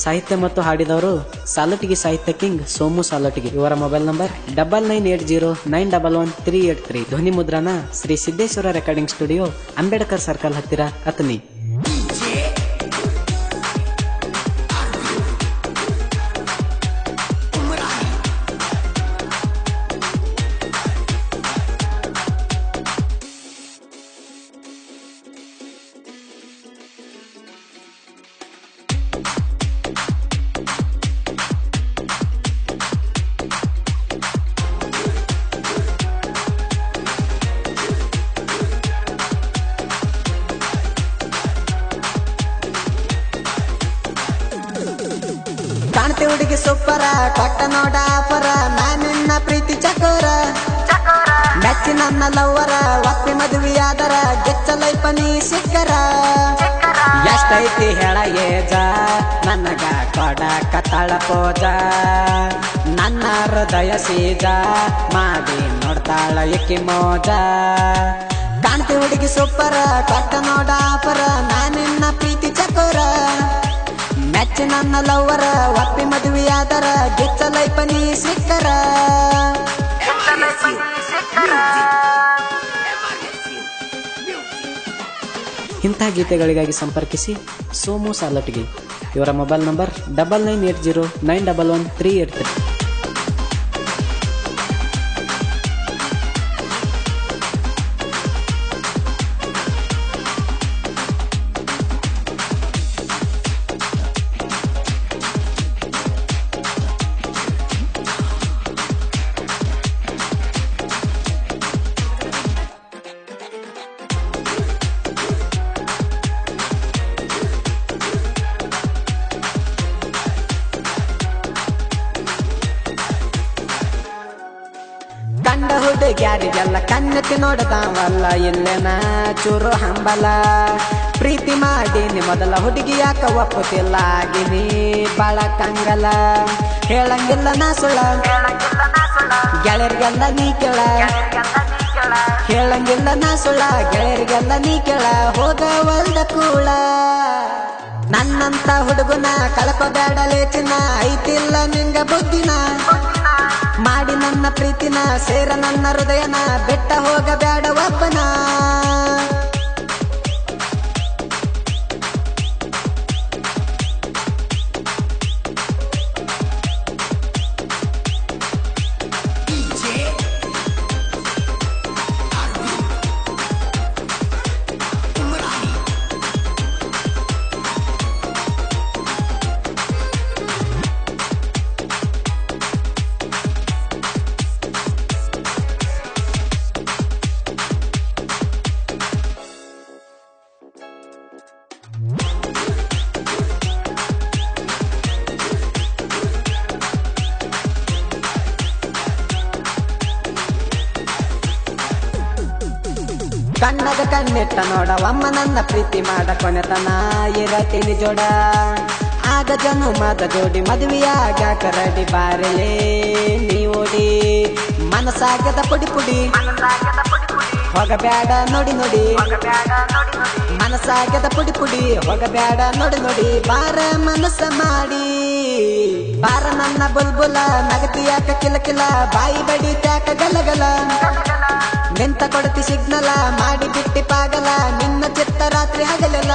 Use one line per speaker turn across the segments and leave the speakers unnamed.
ಸಾಹಿತ್ಯ ಮತ್ತು ಹಾಡಿದವರು ಸಾಲಟಿಗಿ ಸಾಹಿತ್ಯ ಕಿಂಗ್ ಸೋಮು ಸಾಲಟಿಗಿ. ಇವರ ಮೊಬೈಲ್ ನಂಬರ್ 9980911383. ಧ್ವನಿ ಮುದ್ರಣ Shri Siddeshwara recording studio, Ambedkar circle ಹತ್ತಿರ, ಅತನಿ.
ಕಾಣ್ತಿ ಹುಡುಗಿ ಸೂಪರ, ಕೊಟ್ಟ ನೋಡ ಆಫರ, ನಾನಿನ್ನ ಪ್ರೀತಿ ಚಕೋರ, ಮೆಚ್ಚಿ ನನ್ನ ಲವ್ವರ, ಒಪ್ಪಿ ಮದುವೆಯಾದರ, ಗೆಚ್ಚ ಲೈಫ ನೀ ಸಿಕ್ಕರ.
ಎಷ್ಟೈತಿ ಹೇಳ ಏಜ, ನನಗ ಕೊಡಕ ತಳಪೋಜ, ನನ್ನ ಹೃದಯ ಸೀಜ, ಮಾಡಿ ನೋಡ್ತಾಳ ಇಕ್ಕಿ ಮೋಜ.
ಕಾಣ್ತಿ ಹುಡುಗಿ ಸೂಪರ, ಕೊಟ್ಟ ನೋಡ ಆಫರ, ನಾನಿನ್ನ ಪ್ರೀತಿ ಚಕೋರ, ಮೆಚ್ಚಿ ನನ್ನ ಲವ್ವರ, ಒಪ್ಪಿ ಮದುವೆಯಾದರ, ಗೆಚ್ಚ ಲೈಫ ನೀ ಸಿಕ್ಕರ.
ಇಂಥ ಗೀತೆಗಳಿಗಾಗಿ ಸಂಪರ್ಕಿಸಿ ಸೋಮು ಸಾಲಟಿಗಿ. ಇವರ ಮೊಬೈಲ್ ನಂಬರ್ 9980911383.
ಕಂಡ ಹುಡುಗ್ಯಾರಿಗೆಲ್ಲ ಕಣ್ಣೆತ್ತಿ ನೋಡದಾವಲ್ಲ, ಇಲ್ಲೇನ ಚೂರು ಹಂಬಲ. ಪ್ರೀತಿ ಮಾಡೀನಿ ಮೊದಲ ಹುಡುಗಿ ಯಾಕ ಒಪ್ಪುತ್ತಿಲ್ಲ, ಆಗಿನಿ ಬಾಳ ಕಂಗಲ. ಹೇಳಂಗಿಲ್ಲ ನಾ ಸುಳ್ಳ, ಗೆಳೆಯರಿಗೆಲ್ಲ ನೀ ಕೇಳ, ಹೇಳಂಗಿಲ್ಲ ನಾ ಸುಳ್ಳ, ಗೆಳೆಯರಿಗೆಲ್ಲ ನೀ ಕೇಳ, ಹೋಗವಲ್ದ ಕೂಳ. ನನ್ನಂತ ಹುಡುಗನ ಕಳ್ಕೋಬೇಡಲೇ ಚಿನ್ನ, ಐತಿಲ್ಲ ನಿಂಗ ಬುದ್ಧಿನ, ಮಾಡಿ ನನ್ನ ಪ್ರೀತಿನ, ಸೇರ ನನ್ನ ಹೃದಯನ, ಬೆಟ್ಟ ಹೋಗಬೇಡ ಒಬ್ಬನ. ಕಣ್ಣಗ ಕಣ್ಣಿಟ್ಟ ನೋಡ, ಒಮ್ಮ ನನ್ನ ಪ್ರೀತಿ ಮಾಡ, ಕೊನೆತನ ಇರತೀನಿ ಜೋಡ. ಆಗ ಜನುಮದ ಜೋಡಿ ಮದುವೆಯಾಗ ರಡಿ, ಬಾರಲೇ ನೀ ಓಡಿ. ಮನಸಾಗದ ಪುಡಿ ಪುಡಿ ಹೋಗಬೇಡ ನೋಡಿ ನೋಡಿ, ಮನಸಾಗದ ಪುಡಿ ಪುಡಿ ಹೋಗಬೇಡ ನೋಡಿ ನೋಡಿ, ಬಾರ ಮನಸ್ಸ ಮಾಡಿ. ಬಾರ ನನ್ನ ಬುಲ್ಬುಲ, ನಗತಿ ಯಾಕ ಕಿಲ ಕಿಲ, ಬಾಯಿ ಬಡಿ ತ್ಯಾಕ ಗಲಗಲ. ನಿಂತ ಕೊಡತಿ ಸಿಗ್ನಲ, ಮಾಡಿ ಬಿಟ್ಟಿ ಪಾಗಲ, ನಿನ್ನ ಚಿತ್ತ ರಾತ್ರಿ ಹಗಲಲ್ಲ.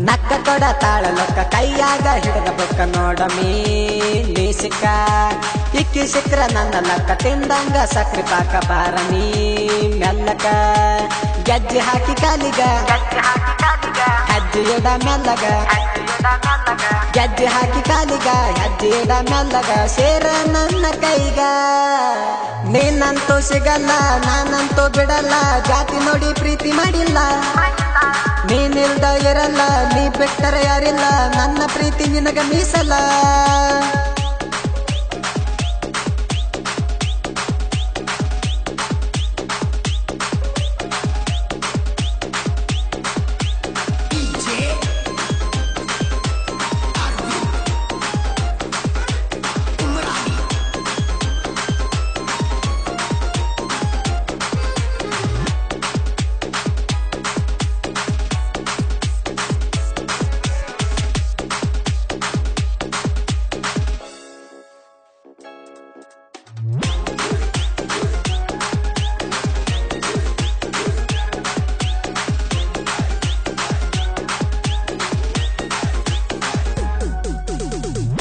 ನಕ್ಕ ಕೊಡ ತಾಳಲೊಕ್ಕ, ಕೈಯಾಗ ಹಿಡಿದ ಬುಕ್ಕ ನೋಡಮೀ ನೀ ಸಿಕ್ಕ. ಇಕ್ಕಿ ಸಿಕ್ರ ನನ್ನ ಲಕ್ಕ, ತಿಂದಂಗ ಸಕ್ರಿ ಪಾಕ ಬಾರ ನೀ ಮೆಲ್ಲಕ. ಗೆಜ್ಜೆ ಹಾಕಿ ಕಾಲಿಗ, ಹೆಜ್ಜೆ ಇಡ ಮೆಲ್ಲಗ, ಗೆಜ್ಜೆ ಹಾಕಿ ಕಾಲಿಗ ಹೆಜ್ಜೆ ಇಡ ಮೆಲ್ಲಗ ಸೇರ ನನ್ನ ಕೈಗ ನೀನಂತೂ ಸಿಗಲ್ಲ ನಾನಂತೂ ಬಿಡಲ್ಲ ಜಾತಿ ನೋಡಿ ಪ್ರೀತಿ ಮಾಡಿಲ್ಲ ನೀನಿಲ್ದ ಇರಲ್ಲ ನೀ ಬಿಟ್ಟರೆ ಯಾರಿಲ್ಲ ನನ್ನ ಪ್ರೀತಿ ನಿನಗ ಮೀಸಲ್ಲ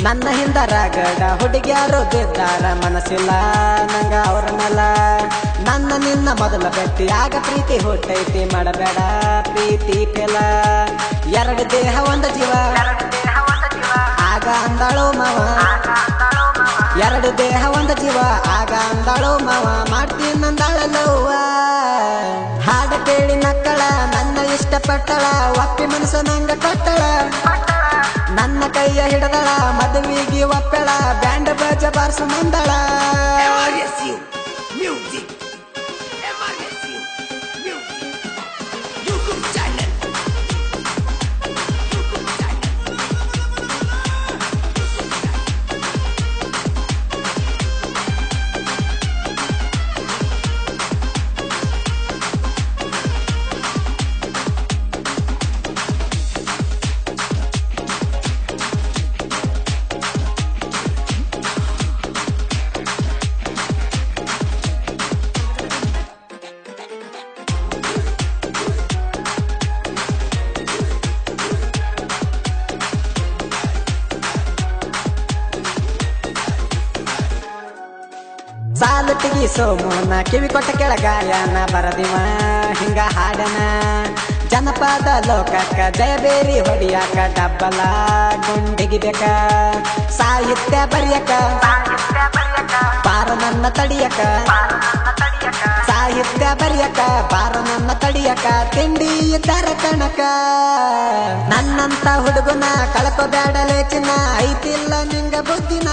ನನ್ನ ಹಿಂದ ರಗಡ ಹುಡುಗ್ಯಾರು ಬಿದ್ದಾರ ಮನಸ್ಸಿಲ್ಲ ನಂಗ ಅವ್ರ ಮೇಲ ನನ್ನ ನಿನ್ನ ಮೊದಲ ಭೇಟಿ ಆಗ ಪ್ರೀತಿ ಹುಟ್ಟೈತಿ ಮಾಡಬೇಡ ಪ್ರೀತಿ ಫೆಲ ಎರಡು ದೇಹ ಒಂದು ಜೀವ ಆಗ ಅಂದಾಳೋ ಮಾವ ಎರಡು ದೇಹ ಒಂದು ಜೀವ ಆಗ ಅಂದಾಳೋ ಮಾವ ಮಾಡ್ತೀನಂದಾಳಲ್ಲವ್ವ ಹಾಡ ಕೇಳಿ ನಕ್ಕಳ ನನ್ನ ಇಷ್ಟಪಟ್ಟಳ ಒಪ್ಪಿ ಮನಸ್ಸು ನಂಗ ಕೊಟ್ಟಳ ನನ್ನ ಕೈಯ ಹಿಡದಳ ಮದುವೆಗೆ ಒಪ್ಪಳ ಬ್ಯಾಂಡ್ ಬಾಜ ಬಾರ್ಸು ಮಂದಳ ಸಾಲುಟಿಗಿ ಸೋಮೋನ ಕಿವಿ ಕೊಟ್ಟ ಕೆಳಗಾಯನ ಬರದಿವ ಹಿಂಗ ಹಾಡನ ಜನಪದ ಲೋಕಕ್ಕ ಜಯಬೇರಿ ಹೊಡಿಯಾಕ ಡಬ್ಬಲ ಗುಂಡಿಗಿಬೇಕ ಸಾಹಿತ್ಯ ಬರಿಯಕ ಬಾರ ನನ್ನ ತಡಿಯಕ ಸಾಹಿತ್ಯ ಬರಿಯಕ ಬಾರ ನನ್ನ ತಡಿಯಕ ತಿಂಡಿ ಇದ್ದಾರ ಕಣಕ ನನ್ನಂತ ಹುಡುಗನ ಕಳ್ಕೋಬ್ಯಾಡಲೇ ಚಿನ್ನ ಐತಿಲ್ಲ ನಿಂಗ ಬುದ್ಧಿನ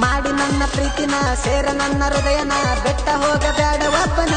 ಮಾಡಿ ನನ್ನ ಪ್ರೀತಿನ ಸೇರ ನನ್ನ ಹೃದಯನ ಬೆಟ್ಟ ಹೋಗಬೇಡ ಒಬ್ಬನ